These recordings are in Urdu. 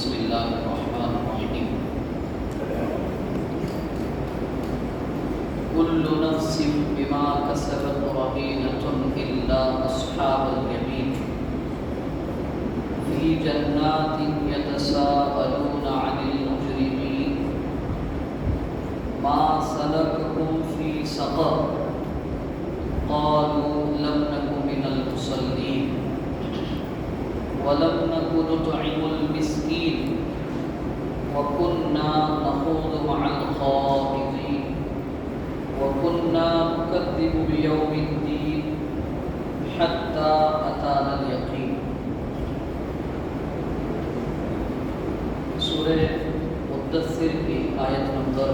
بسم اللہ الرحمن الرحیم کل نفس بما کسبت رہینۃ الا اصحاب الیمین فی جنات یتساءلون عن المجرمین ما سلککم فی سقر قالوا لم نک من المصلین وَلَمْ نَكُ نُطْعِمُ الْمِسْكِينَ وَكُنَّا نَخُوضُ مَعَ الْخَائِضِينَ وَكُنَّا نُكَذِّبُ بِيَوْمِ الدِّينِ حَتَّى أَتَانَا الْيَقِينُ۔ سورہ مدثر کی آیت نمبر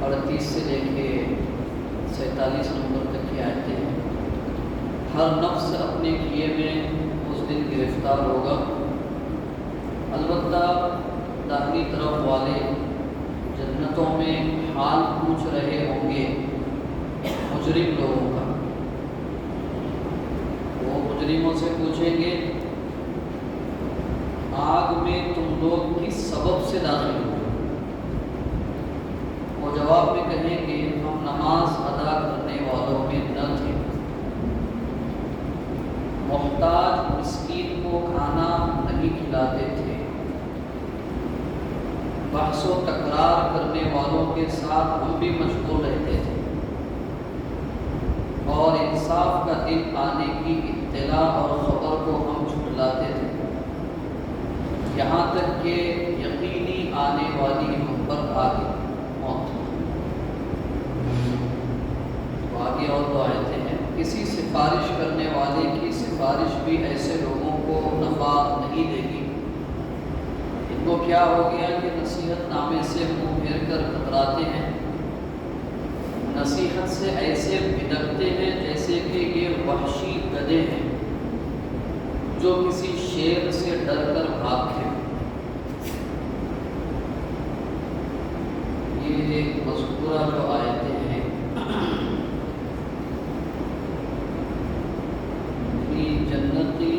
38 سے لے کے 47 نمبر تک کی آیتیں ہیں۔ ہر نفس اپنے کیے میں اس دن گرفتار ہوگا، البتہ داہنی طرف والے جنتوں میں حال پوچھ رہے ہوں گے مجرم لوگوں کا۔ وہ مجرموں سے پوچھیں گے آگ میں تم لوگ کس سبب سے داخل ہوئے؟ وہ جواب میں کہیں گے ہم نماز ادا کرنے والوں میں نہ تھے، محتاج مسکین کو کھانا نہیں کھلاتے تھے، بحث و تکرار کرنے والوں کے ساتھ ہم بھی مشغول رہتے تھے، اور انصاف کا دن آنے کی اطلاع اور خبر کو ہم جھٹلاتے تھے، یہاں تک کہ یقینی آنے والی ہم پر آ گئی موت۔ تو آگے اور دو آیتیں ہیں۔ کسی سفارش کرنے والے کی سفارش بھی ایسے لوگوں کو نفع نہیں دے گی۔ ان کو کیا ہو گیا کہ نصیحت نامے سے منہ پھیر کر کتراتے ہیں، نصیحت سے ایسے بھٹکتے ہیں جیسے کہ یہ وحشی گدھے ہیں جو کسی شیر سے ڈر کر بھاگتے ہیں۔ یہ مذکورہ جو آیتیں ہیں جنتی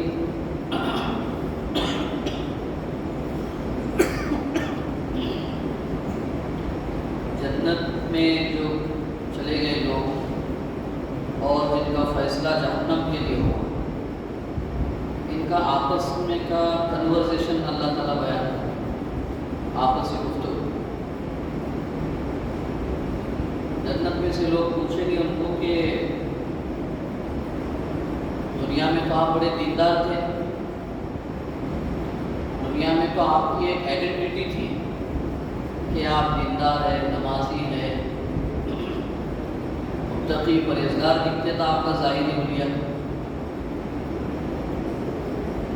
جنت میں جو چلے گئے لوگ اور جن کا فیصلہ جہنم کے لیے ہوا، ان کا آپس میں کا کنورسیشن اللہ تعالیٰ بیان کرتا، آپس میں گفتگو۔ جنت میں سے لوگ پوچھیں گے ان کو کہ دنیا میں تو آپ بڑے دیندار تھے، دنیا میں تو آپ کی ایک آئیڈینٹی تھی کہ آپ دیندار ہے، نمازی ہے، متقی پرہیزگار دکھتے تھا آپ کا ظاہری حلیہ،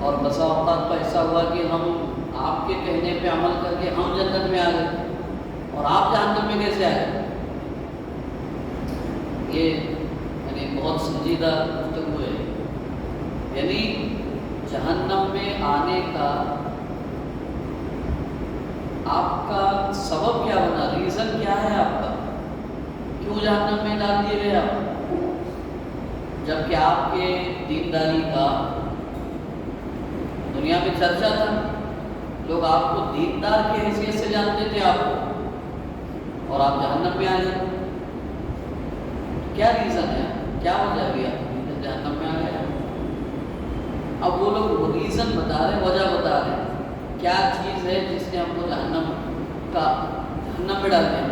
اور بسا اوقات تو ایسا ہوا کہ ہم آپ کے کہنے پہ عمل کر کے ہم جنت میں آ گئے اور آپ جہنم میں کیسے آئے؟ یہ یعنی بہت سنجیدہ گفتگو ہے۔ یعنی جہنم میں آنے کا آپ کا سبب کیا بنا، ریزن کیا ہے آپ کا، کیوں جہنم میں ڈال دیے گئے آپ؟ جبکہ آپ کے دینداری کا دنیا میں چرچا تھا، لوگ آپ کو دیندار کی حیثیت سے جانتے تھے آپ کو، اور آپ جہنم میں آ گئے۔ کیا ریزن ہے، کیا وجہ بھی آپ جہنم میں آ گئے؟ اب وہ لوگ وہ ریزن بتا رہے ہیں، وجہ بتا رہے ہیں، کیا چیز ہے جس نے ہم کو جہنم میں ڈال دیا۔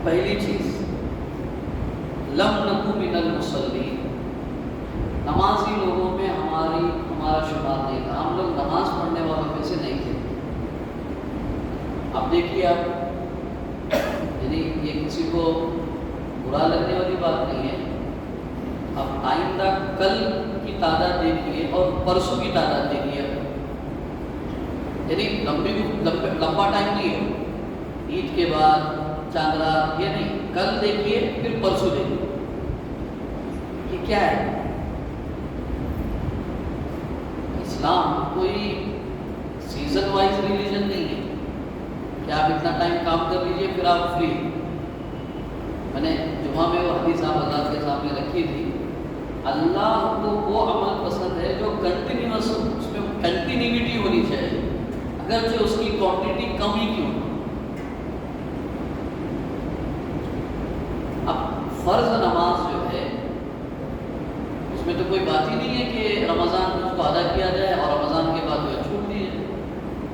پہلی چیز لم نکو من المصلین، نمازی لوگوں میں ہمارا شمار نہیں تھا، ہم لوگ نماز پڑھنے والوں میں سے نہیں تھے۔ اب دیکھیے آپ، یعنی یہ کسی کو برا لگنے والی بات نہیں ہے۔ اب آئندہ کل کی تعداد دیکھیے اور پرسوں کی تعداد دیکھیے، یعنی لمبا ٹائم نہیں ہے، عید کے بعد چاند رات، یہ نہیں، کل دیکھیے پھر پرسوں دیکھیے، یہ کیا ہے؟ اسلام کوئی سیزن وائز ریلیجن نہیں ہے کہ آپ اتنا ٹائم کام کر لیجئے پھر آپ فری۔ میں نے جمعہ میں وہ حدیث آپ حضرات کے سامنے رکھی تھی، اللہ کو وہ عمل پسند اگرچہ اس کی کوانٹٹی کم ہی کیوں. اب فرض نماز جو ہے اس میں تو کوئی بات ہی نہیں ہے کہ رمضان میں اس کو ادا کیا جائے اور رمضان کے بعد وہ چھوٹ دی جائے،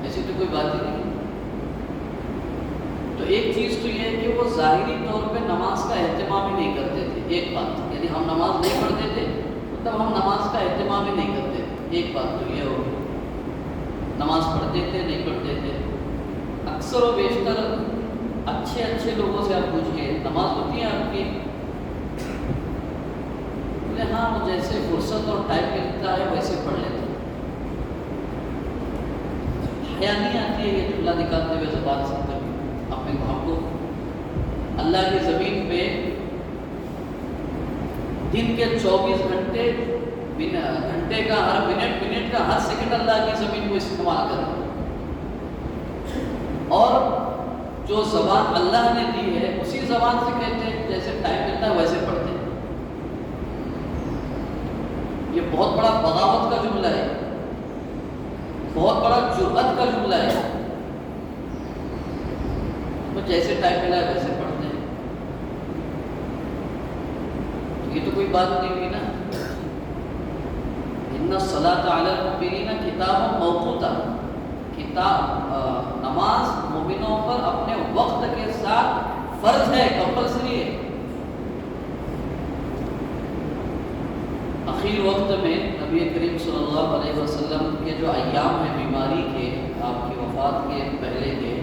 ایسی تو کوئی بات ہی نہیں ہے. تو ایک چیز تو یہ ہے کہ وہ ظاہری طور پہ نماز کا اہتمام ہی نہیں کرتے تھے. ایک بات، یعنی ہم نماز نہیں پڑھتے تھے مطلب ہم نماز کا اہتمام ہی نہیں کرتے تھے. ایک بات تو یہ ہوگی، نماز پڑھتے تھے نہیں پڑھتے تھے. اکثر و بیشتر اچھے لوگوں سے آپ پوچھئے نماز ہوتی ہے آپ کی؟ بولے ہاں وہ جیسے فرصت اور ٹائم ملتا ہے ویسے پڑھ لیتے. حیا نہیں آتی ہے یہ جملہ نکالتے ہوئے زبان سے اپنے ہم کو. اللہ کی زمین پہ دن کے 24 گھنٹے کا ہر منٹ کا ہر سیکنڈ اللہ کی زمین کو استعمال کریں، اور جو زبان اللہ نے دی ہے اسی زبان سے کہتے ہیں جیسے ٹائم ملتا ہے ویسے پڑھتے ہیں. یہ بہت بڑا بغاوت کا جملہ ہے، بہت بڑا جرأت کا جملہ ہے. تو جیسے ٹائم ملا ہے ویسے پڑھتے ہیں. یہ تو کوئی بات نہیں ہوئی نا. ان الصلاۃ علی المؤمنین کتابا موقوتا، نماز مومنوں پر اپنے وقت کے ساتھ فرض ہے، کمپلسری ہے. اخیر وقت میں نبی کریم صلی اللہ علیہ وسلم کے جو ایام ہیں بیماری کے، آپ کی وفات کے پہلے کے،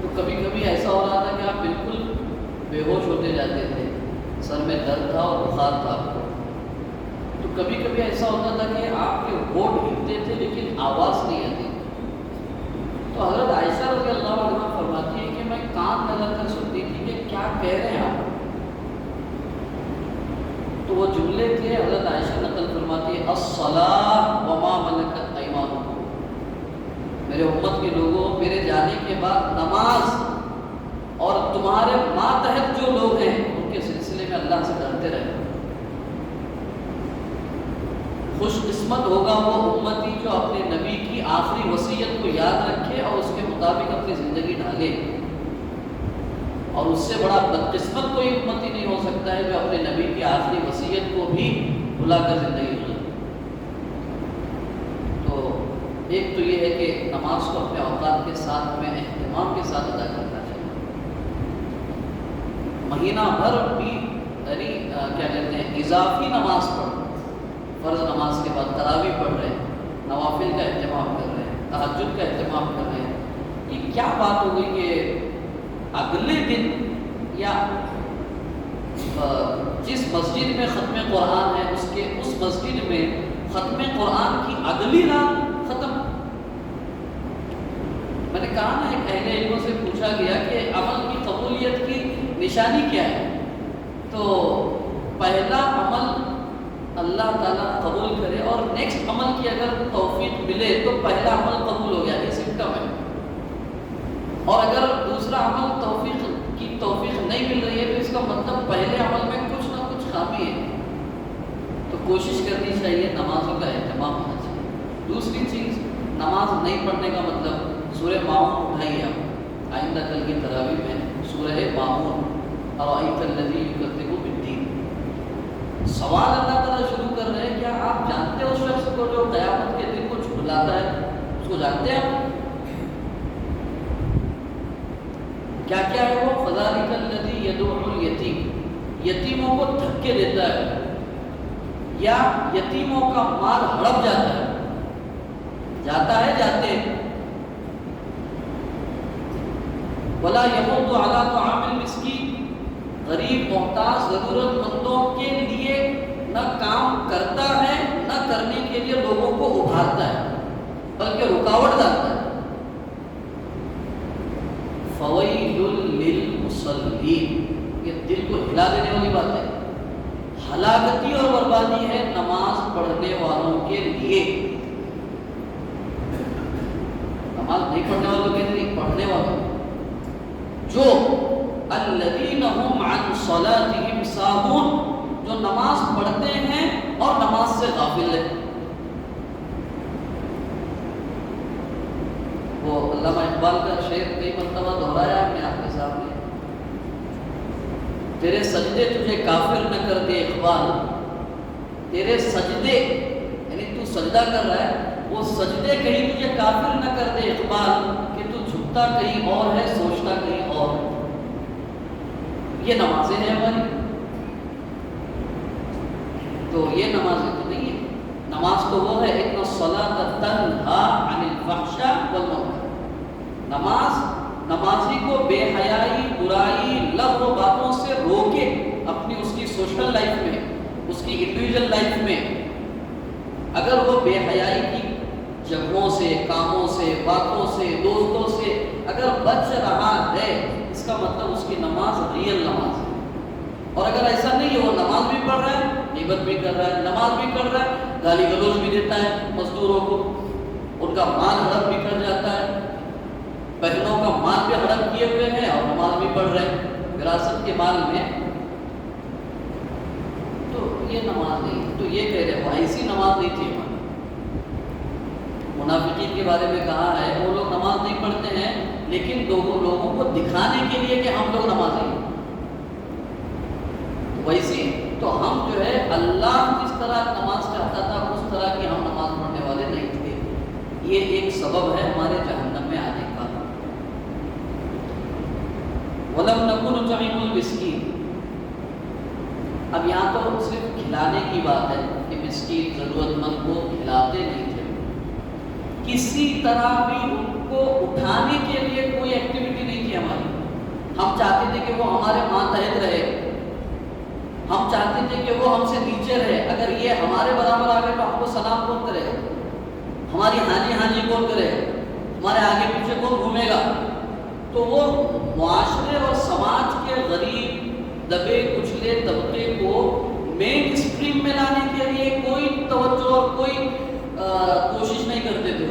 تو کبھی کبھی ایسا ہو رہا تھا کہ آپ بالکل بے ہوش ہوتے جاتے تھے، سر میں درد تھا اور بخار تھا آپ کو. تو کبھی کبھی ایسا ہوتا تھا کہ آپ کے ہونٹ ہلتے تھے لیکن آواز نہیں آتی. تو حضرت عائشہ رضی اللہ عنہ فرماتی ہے کہ میں کان لگا کر سنتی تھی کہ کیا کہہ رہے ہیں آپ. تو وہ جملے تھے، حضرت عائشہ نقل فرماتی ہے الصلاۃ وما ملکت ایمانکم، میرے امت کے لوگوں میرے جانے کے بعد نماز اور تمہارے ماتحت جو لوگ ہیں ان کے سلسلے میں اللہ سے ڈرتے رہے. خوش قسمت ہوگا وہ امتی جو اپنے نبی کی آخری وصیت کو یاد رکھے اور اس کے مطابق اپنی زندگی ڈھالے. اور اس سے بڑا بدقسمت کوئی امتی نہیں ہو سکتا ہے جو اپنے نبی کی آخری وصیت کو بھی بھلا کر زندگی گزارے. تو ایک تو یہ ہے کہ نماز کو اپنے اوقات کے ساتھ میں اہتمام کے ساتھ ادا کرنا چاہیے. مہینہ بھر بھی یعنی کیا کہتے ہیں اضافی نماز پڑھ، فرض نماز کے بعد تراویح پڑھ رہے ہیں، نوافل کا اہتمام کر رہے ہیں، تہجد کا اہتمام کر رہے ہیں. یہ کیا بات ہو گئی کہ اگلے دن یا جس مسجد میں ختم قرآن ہے اس مسجد میں ختم قرآن کی اگلی رات ختم. میں نے کہا نا ایک اہل علموں سے پوچھا گیا کہ عمل کی قبولیت کی نشانی کیا ہے؟ تو پہلا عمل اللہ تعالیٰ قبول کرے اور نیکسٹ عمل کی اگر توفیق ملے تو پہلا عمل قبول ہو گیا، یہ سمٹم ہے. اور اگر دوسرا عمل توفیق نہیں مل رہی ہے تو اس کا مطلب پہلے عمل میں کچھ نہ کچھ خامی ہے. تو کوشش کرنی چاہیے، نمازوں کا اہتمام ہونا چاہیے. دوسری چیز، نماز نہیں پڑھنے کا مطلب سورہ ماؤن اٹھائیے آپ آئندہ کل کی تراویح میں سورہ ماؤن ارأیت الذی یکذب بالدین. سوال اللہ تعالیٰ شروع کر رہے ہیں کیا آپ جانتے ہو اس شخص کو جو قیامت کے دن کو جھٹلاتا ہے؟ اس کو جانتے ہیں آپ؟ کیا ہے وہ؟ فذلک الذی یدعو الیتیم، یتیموں کو دھکے دیتا ہے یا یتیموں کا مال ہڑپ جاتا ہے جاتے ہیں. ولا یحض علی طعام المسکین، غریب محتاج ضرورت مندوں کے لیے نہ کام کرتا ہے نہ کرنے کے لیے لوگوں کو ابھارتا ہے بلکہ رکاوٹ ڈالتا ہے. فویل للمصلین، یہ دل کو ہلا دینے والی بات ہے. ہلاکتی اور بربادی ہے نماز پڑھنے والوں کے لیے. نماز نہیں پڑھنے والوں کے لیے، پڑھنے والوں جو الذین هم عن صلاتهم ساہون، جو نماز پڑھتے ہیں اور نماز سے غافل ہے. علامہ اقبال کا شعر کئی مرتبہ دہرایا ہے میں آپ کے سامنے. تیرے سجدے تجھے کافر نہ کر دے اقبال، تیرے سجدے یعنی تو سجدہ کر رہا ہے، وہ سجدے کہیں تجھے کافر نہ کر دے اقبال کہ تو جھکتا کہیں اور ہے سوچتا کہیں اور ہے. یہ نمازیں ہیں ہماری، تو یہ نمازیں تو نہیں ہے. نماز تو وہ ہے اِنَّ الصَّلَاةَ تَنْهَىٰ عَنِ الْفَحْشَاءِ وَالْمُنکَرِ. نمازی کو بے حیائی، برائی، لغو باتوں سے روکے اپنی اس کی سوشل لائف میں، اس کی انڈیویجول لائف میں. اگر وہ بے حیائی کی جگہوں سے، کاموں سے، باتوں سے، دوستوں سے اگر بچ رہا ہے، اس کا مطلب اس کی نماز ریئل نماز ہے. اور اگر ایسا نہیں ہے، وہ نماز بھی پڑھ رہا ہے، غیبت بھی کر رہا ہے، نماز بھی کر رہا ہے، گالی گلوچ بھی دیتا ہے مزدوروں کو، ان کا مال ہڑپ بھی کر جاتا ہے، بہنوں کا مال بھی ہڑپ کیے ہوئے ہیں اور نماز بھی پڑھ رہے ہیں وراثت کے مال میں، تو یہ نماز نہیں. تو یہ کہہ رہے وہ ایسی نماز نہیں تھی ہماری. منافقین کے بارے میں کہا ہے وہ لوگ نماز نہیں پڑھتے ہیں لیکن لوگوں کو دکھانے کے لیے کہ ہم لوگ نمازی ہیں. ویسی تو ہم جو ہے اللہ جس طرح نماز چاہتا تھا اس طرح کی ہم نماز پڑھنے والے نہیں تھے. یہ ایک سبب ہے ہمارے جہنم میں آنے کا. وَلَمْ نَكُنْ نُطْعِمُ الْمِسْكِينَ. اب یہاں تو صرف کھلانے کی بات ہے کہ مسکین ضرورت مند کو کھلاتے نہیں تھے. کسی طرح بھی ان کو اٹھانے کے لیے کوئی ایکٹیویٹی نہیں تھی ہماری. ہم چاہتے تھے کہ وہ ہمارے ماتحت رہے، ہم چاہتے تھے کہ وہ ہم سے نیچے رہے. اگر یہ ہمارے برابر آ گئے تو ہم کو سلام کون کرے گا، ہماری ہاں جی کون کرے گا، ہمارے آگے پیچھے کون گھومے گا. تو وہ معاشرے اور سماج کے غریب دبے کچلے طبقے کو مین اسٹریم میں لانے کے لیے کوئی توجہ اور کوئی کوشش نہیں کرتے تھے.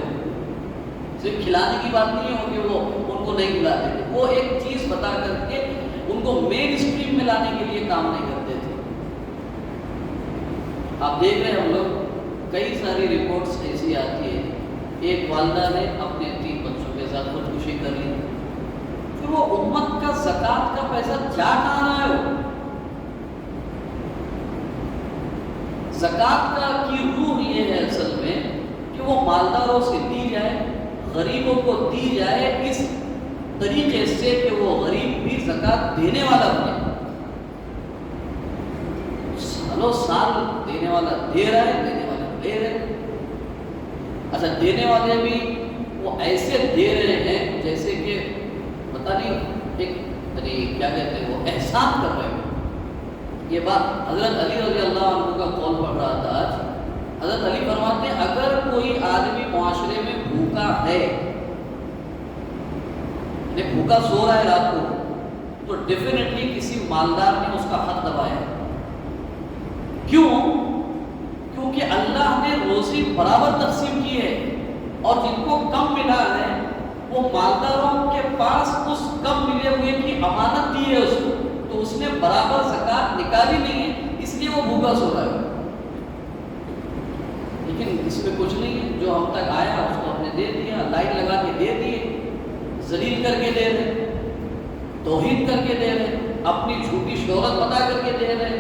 صرف کھلانے کی بات نہیں ہو کہ وہ ان کو نہیں کھلاتے تھے، وہ ایک چیز بتا کر کے ان کو مین اسٹریم میں لانے کے لیے کام نہیں کرتے تھے. آپ دیکھ رہے ہیں ہم لوگ کئی ساری رپورٹس ایسی آتی ہے. ایک والدہ نے اپنے 3 بچوں کے ساتھ خودکشی کر لی، پھر وہ امت کا زکوٰۃ کا پیسہ جا کہاں رہا ہے. وہ زکوٰۃ کی روح یہ ہے اصل میں کہ وہ مالداروں سے دی جائے، غریبوں کو دی جائے اس طریقے سے کہ وہ غریب بھی زکوٰۃ دینے والا بنے. سالوں سال دینے والا دے رہا ہے، دینے والا دے رہے. اچھا دینے والے بھی وہ ایسے دے رہے ہیں جیسے کہ پتہ نہیں ایک کیا کہتے ہیں وہ احسان کر رہے ہیں. یہ بات حضرت علی رضی اللہ عنہ کا قول پڑھ رہا تھا آج. حضرت علی فرماتے ہیں اگر کوئی آدمی معاشرے میں بھوکا ہے، بھوکا سو رہا ہے رات کو، تو ڈیفینیٹلی کسی مالدار نے اس کا حق دبایا. کیوں؟ کیونکہ اللہ نے روزی برابر تقسیم کی ہے اور جن کو کم ملا ہے وہ مالداروں کے پاس اس کم ملے ہوئے کی امانت دی ہے اس کو، تو اس نے برابر زکوٰۃ نکالی نہیں ہے، اس لیے وہ بھوکا سو رہا ہے. لیکن اس میں کچھ نہیں ہے، جو ہم تک آیا اس کو ہم نے دے دیا، لائن لگا کے دے دیے، ذلیل کر کے دے رہے، توہین کر کے دے رہے، اپنی جھوٹی شہرت بتا کر کے دے رہے.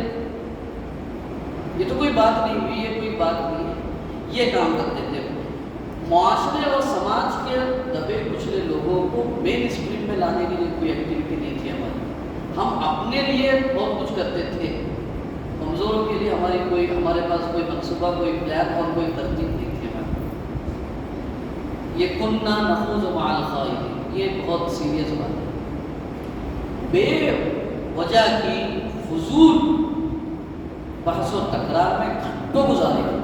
یہ تو کوئی بات نہیں ہوئی، یہ کوئی بات نہیں ہے. یہ کام کرتے تھے. معاشرے اور سماج کے دبے کچلے لوگوں کو مین اسٹریم میں لانے کے لیے کوئی ایکٹیویٹی نہیں تھی ہماری. ہم اپنے لیے بہت کچھ کرتے تھے، کمزوروں کے لیے ہمارے پاس کوئی منصوبہ، کوئی پلان اور کوئی ترتیب نہیں تھی ہماری. یہ کننا نخوض مع الخائضین، یہ بہت سیریس بات ہے. بے وجہ کی فضول بحث و تکرار میں گھنٹوں گزارے گا،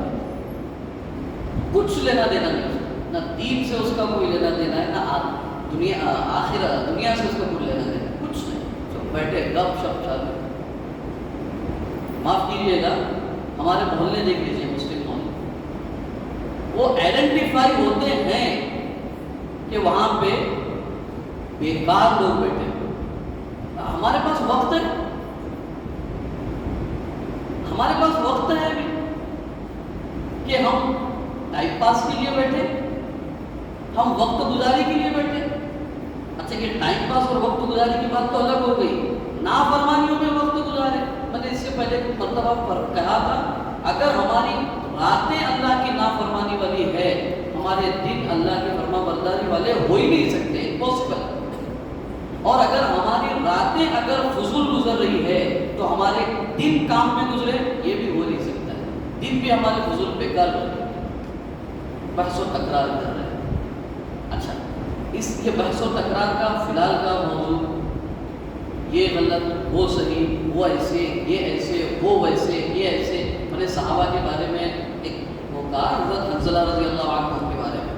کچھ لینا دینا نہیں، نہ دین سے اس کا کوئی لینا دینا ہے، نہ دنیا سے اس کا کوئی لینا دینا، کچھ نہیں. سب بیٹھے گپ شپ چالو. معاف کیجیے گا، ہمارے محلے دیکھ لیجیے، مسلم محلے، وہ آئیڈینٹیفائی ہوتے ہیں کہ وہاں پہ بیکار لوگ بیٹھے. ہمارے پاس وقت ہے، ہمارے پاس وقت ہے بھی کہ ہم ٹائم پاس کے لیے بیٹھے. ہم وقت گزاری کے لیے بیٹھے. اچھا یہ ٹائم پاس اور وقت گزاری کی بات تو الگ ہو گئی. نافرمانیوں میں وقت گزارے. میں نے اس سے پہلے کچھ مرتبہ کہا تھا اگر ہماری راتیں اللہ کی نافرمانی والی ہے ہمارے دن اللہ کی فرما برداری والے ہو ہی نہیں سکتے. امپاسبل. اور اگر ہماری راتیں اگر فضول گزر رہی ہے تو ہمارے دن کام میں گزرے یہ بھی ہو نہیں سکتا ہے. دن بھی ہمارے فضول بیکار ہو رہے ہیں. بحث و تکرار کر رہے ہیں. اچھا یہ بحث و تکرار کا فی الحال کا موضوع یہ غلط وہ صحیح وہ ایسے یہ ایسے وہ ویسے یہ ایسے. میں نے صحابہ کے بارے میں ایک وہ کہا حضرت حنظلہ رضی اللہ عنہ کے بارے میں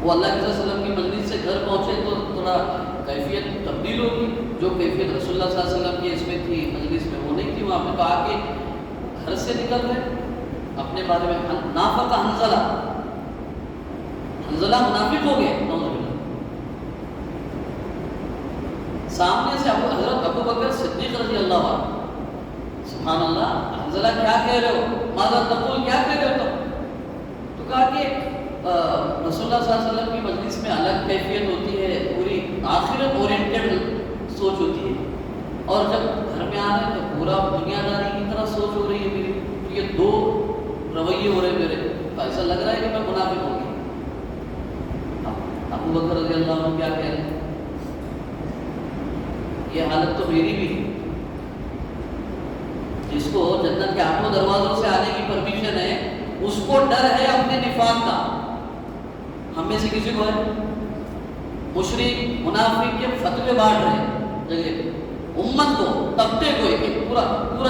وہ اللہ کے وسلم کی مجلس سے گھر پہنچے تو تھوڑا کیفیت تبدیل ہوگی. جو کیفیت رسول اللہ صلی اللہ علیہ وسلم کی اس میں تھی مجلس میں وہ نہیں تھی. وہاں پہ کہا کہ گھر سے نکل رہے اپنے بارے میں نافق حنظلہ منافق ہو گئے. سامنے سے حضرت ابو بکر صدیق رضی اللہ عنہ سبحان اللہ حنظلہ کیا کہہ رہے ہو ماذا تقول کیا کہہ رہے ہو تم. تو کہا کہ رسول اللہ صلی اللہ علیہ وسلم کی مجلس میں الگ کیفیت ہوتی ہے پوری آخرت اورینٹڈ سوچ ہوتی ہے اور جب گھر میں آ رہے ہیں تو پورا دنیا داری کی طرح سوچ ہو رہی ہے میری. تو یہ دو رویے ہو رہے میرے تو ایسا لگ رہا ہے کہ میں منافق ہو گیا. ابو بکر رضی اللہ عنہ کیا کہہ رہے ہیں یہ حالت تو میری بھی ہے. جس کو جنت کے آٹھوں دروازوں سے آنے کی پرمیشن ہے اس کو ڈر ہے اپنے نفاق کا. ہم میں سے کسی کو ہے مشرک منافق کے فتوے بانٹ رہے جگہ پہ امت کو طبقے کو ایک پورا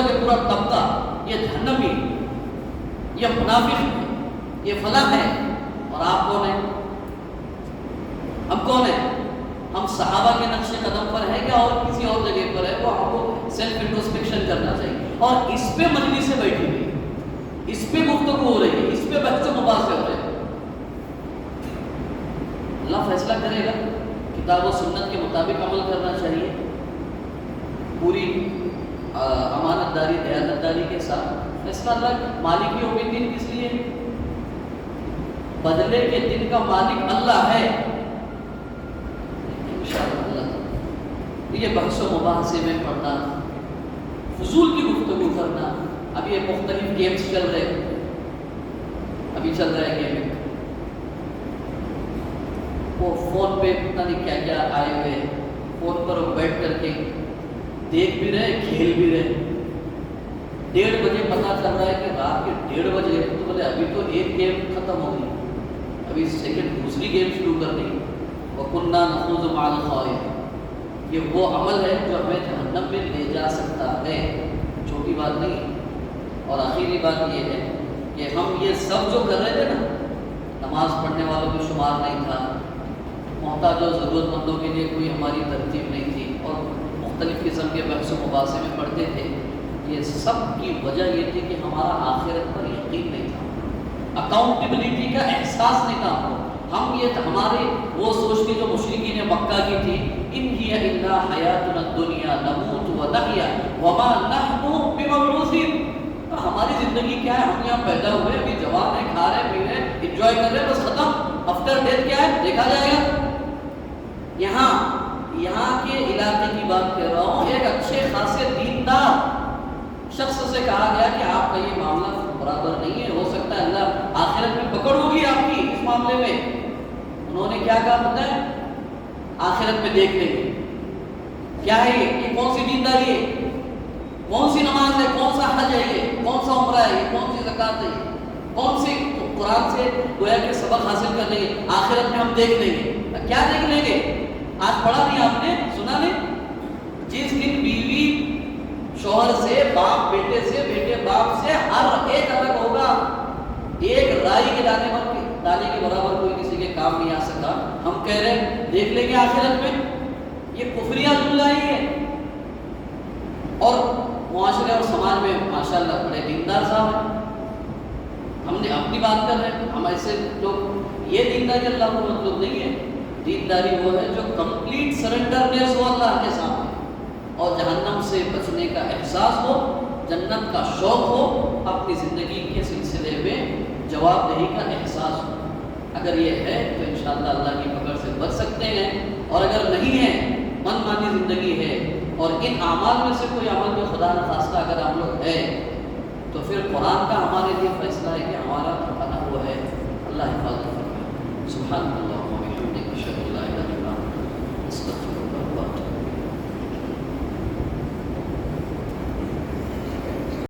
کے پورا طبقہ یہ جہنمی یہ منافق ہے یہ فلاں ہے. اور آپ کون ہیں ہم کون ہیں؟ ہم صحابہ کے نقش قدم پر ہے کیا اور کسی اور جگہ پر ہے؟ وہ ہم کو سیلف انٹروسپیکشن کرنا چاہیے. اور اس پہ مجلس سے بیٹھی ہوئی اس پہ گفتگو ہو رہی ہے اس پہ بحث و مباحثے ہو رہے ہیں. اللہ فیصلہ کرے گا. کتاب و سنت کے مطابق عمل کرنا چاہیے پوری امانت داری دیانت داری کے ساتھ. فیصلہ اللہ مالک یوم الدین کس لیے بدلے کے دن کا مالک اللہ ہے انشاءاللہ. یہ بحث و مباحثے میں پڑھنا فضول کی گفتگو کرنا. ابھی یہ مختلف گیمز چل رہے ہیں ابھی چل رہا ہے گیم وہ فون پہ پتہ نہیں کیا کیا آئے ہوئے فون پر وہ بیٹھ کر کے دیکھ بھی رہے کھیل بھی رہے. 1:30 بجے پتہ چل رہا ہے کہ رات کے 1:30 بجے تو بولے ابھی تو ایک گیم ختم ہو گئی ابھی سیکنڈ دوسری گیم شروع کر دی. وَكُنَّا نَخُوضُ مَعَ الْخَائِضِينَ. یہ وہ عمل ہے جو ہمیں جہنم میں لے جا سکتا ہے. چھوٹی بات نہیں. اور آخری بات یہ ہے کہ ہم یہ سب جو کر رہے تھے نا نماز پڑھنے والوں کو شمار نہیں تھا محتاج و ضرورت مندوں کے لیے کوئی ہماری ترتیب نہیں تھی اور مختلف قسم کے بحث و مباحثے میں پڑھتے تھے. یہ سب کی وجہ یہ تھی کہ ہمارا آخرت پر یقین نہیں تھا اکاؤنٹیبلٹی کا احساس نہیں تھا ہم کو. ہم یہ ہمارے وہ سوچ تھی جو مشرکین مکہ کی تھی ان ہی الا حیاتنا الدنیا نموت ونحیا وما نحن بمبعوثین. ہماری زندگی کیا ہے ہم یہاں پیدا ہوئے ابھی جوان ہیں کھا رہے پی رہے انجوائے کر رہے بس ختم. آفٹر ڈیتھ کیا ہے دیکھا جائے گا. یہاں کے علاقے کی بات کر رہا ہوں. ایک اچھے خاصے دیندار شخص سے کہا گیا کہ آپ کا یہ معاملہ برابر نہیں ہے ہو سکتا ہے اللہ آخرت میں پکڑ ہوگی آپ کی اس معاملے میں. انہوں نے کیا کہا پتہ ہے آخرت میں دیکھ لیں گے. کیا ہے یہ کون سی دینداری ہے کون سی نماز ہے کون سا حج ہے یہ کون سا عمرہ ہے یہ کون سی زکوٰۃ ہے کون سی قرآن سے گویا کہ سبق حاصل کر لیں گے آخرت میں ہم دیکھ لیں گے. کیا دیکھ لیں گے؟ آج پڑھا نہیں آپ نے سنا نہیں جس دن بیوی شوہر سے باپ بیٹے سے بیٹے باپ سے ہر ایک الگ ہوگا. ایک رائی کے دانے کے برابر کوئی کسی کے کام نہیں آ سکا. ہم کہہ رہے ہیں دیکھ لیں گے آخرت میں. یہ کفریہ جملہ ہی ہے. اور معاشرے اور سماج میں ماشاءاللہ بڑے دیندار صاحب ہیں. ہم نے اپنی بات کر رہے ہیں ہم ایسے لوگ. یہ دینداری اللہ کو مطلوب نہیں ہے. دینداری وہ ہے جو کمپلیٹ سرنڈرنیس ہو اللہ کے سامنے اور جہنم سے بچنے کا احساس ہو جنت کا شوق ہو اپنی زندگی کے سلسلے میں جواب دہی کا احساس ہو. اگر یہ ہے تو انشاءاللہ اللہ کی پکڑ سے بچ سکتے ہیں، اور اگر نہیں ہے، من مانی زندگی ہے، اور ان اعمال میں سے کوئی عمل میں خدا نخواستہ اگر ہم لوگ ہے، تو پھر قرآن کا ہمارے لیے فیصلہ ہے کہ ہمارا ٹھکانا وہ ہے۔ اللہ حفاظت فرمائے۔ سبحان اللہ۔